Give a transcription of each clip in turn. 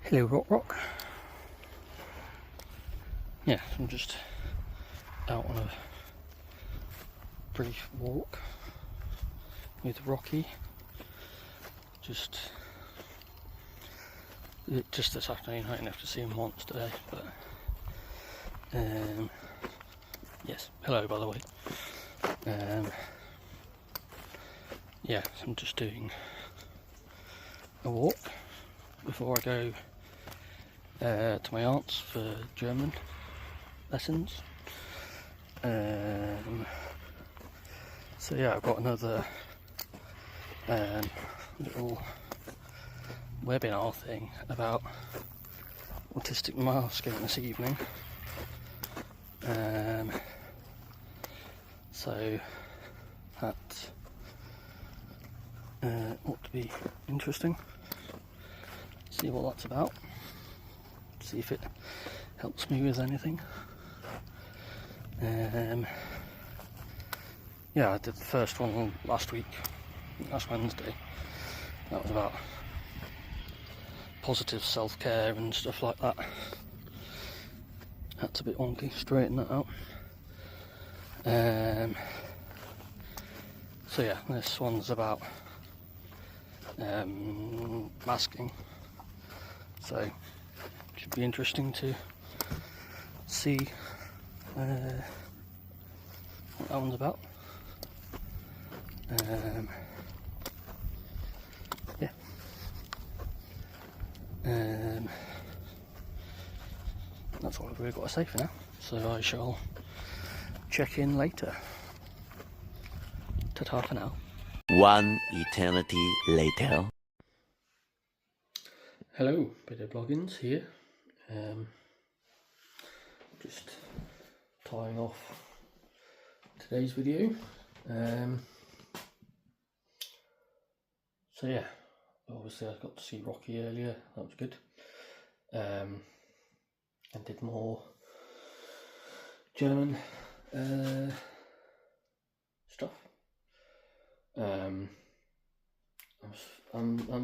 Hello, Rock. Yeah, I'm just out on a brief walk with Rocky. Just this afternoon. I didn't have to see him once today, but yes. Hello, by the way. Yeah, I'm just doing a walk before I go to my aunt's for German lessons. So yeah, I've got another little webinar thing about autistic masking this evening. So that ought to be interesting. See what that's about. See if it helps me with anything. Yeah, I did the first one last Wednesday. That was about positive self-care and stuff like that. That's a bit wonky, straighten that out. So yeah, this one's about masking. So it should be interesting to see what that one's about. Yeah. That's all I've really got to say for now. So I shall check in later. Ta-ta for now. One eternity later. Hello, Bit of Bloggins here. Just tying off today's video. So yeah, obviously I got to see Rocky earlier, that was good. And did more German stuff. I'm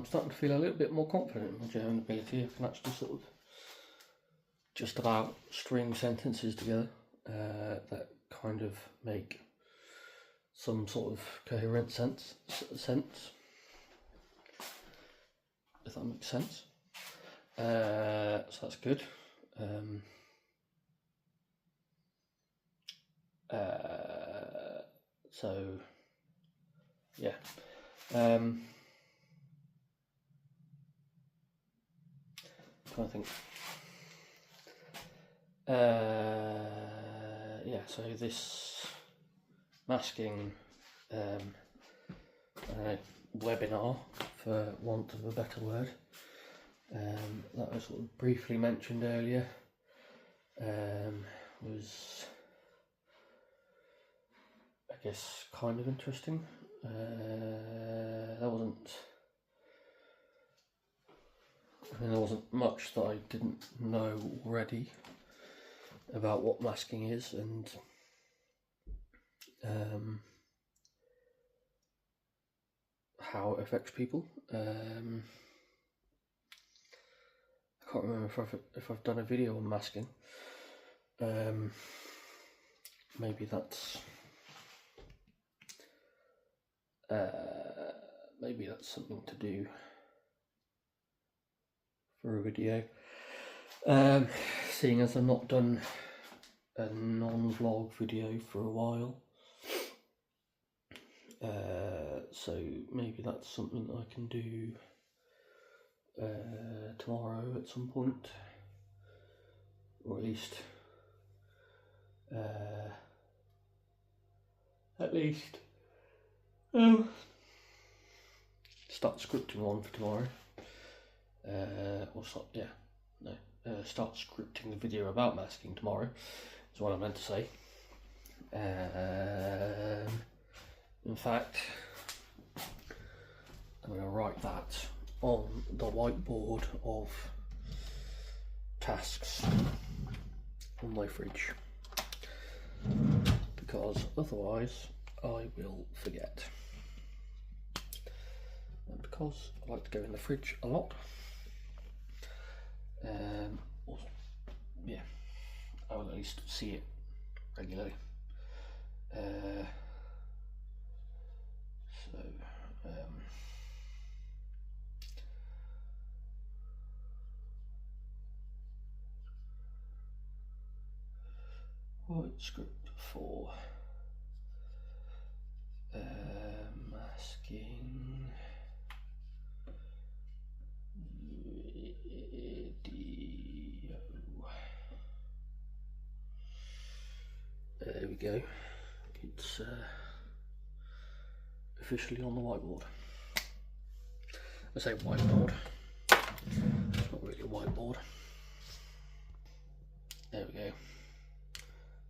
starting to feel a little bit more confident in my German ability. I can actually sort of just about string sentences together that kind of make some sort of coherent sense, if that makes sense. So that's good. So yeah. Trying to think. Yeah, so this masking webinar, for want of a better word, that was sort of briefly mentioned earlier, was, I guess, kind of interesting. There wasn't much that I didn't know already about what masking is and how it affects people. I can't remember if I've done a video on masking. Maybe that's something to do for a video. Seeing as I've not done a non-vlog video for a while, so maybe that's something I can do tomorrow at some point, or at least start scripting one for tomorrow. Start scripting the video about masking tomorrow is what I meant to say. In fact, I'm going to write that on the whiteboard of tasks on my fridge, because otherwise I will forget. And because I like to go in the fridge a lot, or, yeah, I will at least see it regularly. White script for masking video. There we go. It's officially on the whiteboard. I say whiteboard. It's not really a whiteboard. There we go.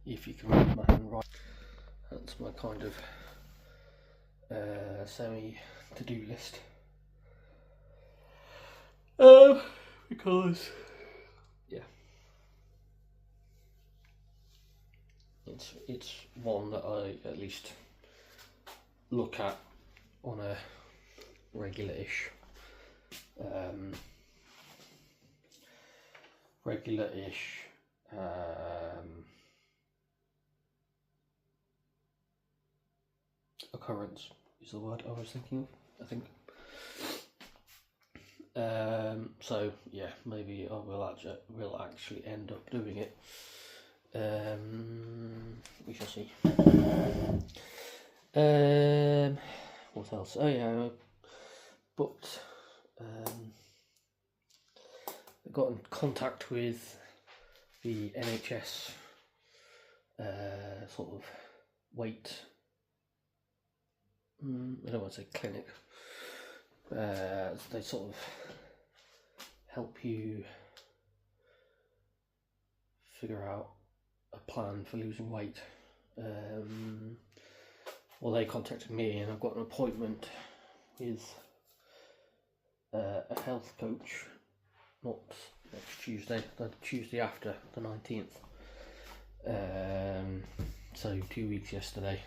If you can read my handwriting, that's my kind of semi to-do list. Because yeah, it's one that I at least look at on a regular-ish occurrence is the word I was thinking of, I think. So yeah, maybe I will actually end up doing it. We shall see. What else? Oh yeah, I booked. I got in contact with the NHS sort of weight. I don't want to say clinic. They sort of help you figure out a plan for losing weight. Well, they contacted me, and I've got an appointment with a health coach, not next Tuesday, the Tuesday after, the 19th. So 2 weeks yesterday.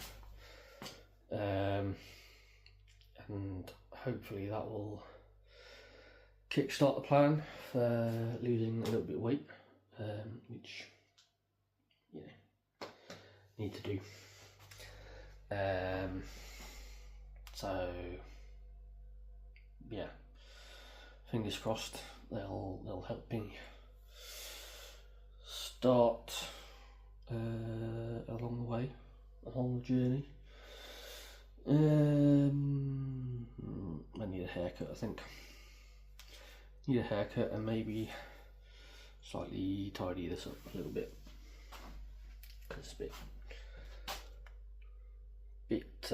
And hopefully that will kickstart the plan for losing a little bit of weight, which need to do. So yeah, fingers crossed they'll help me start along the journey. I need a haircut, I think. Need a haircut and maybe slightly tidy this up a little bit, because it's a bit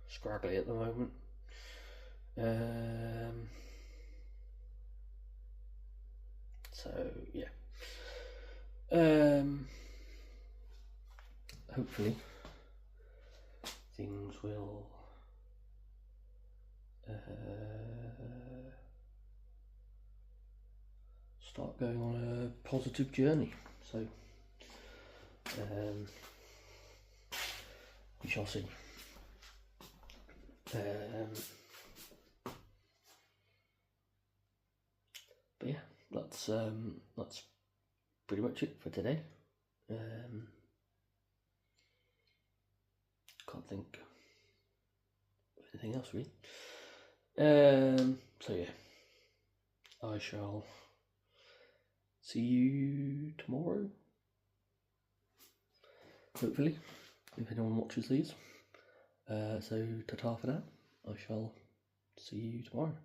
scraggly at the moment. So yeah, hopefully things will start going on a positive journey. So we shall see. But yeah, that's pretty much it for today. Can't think of anything else really. So yeah, I shall see you tomorrow, hopefully, if anyone watches these. So ta-ta for now. I shall see you tomorrow.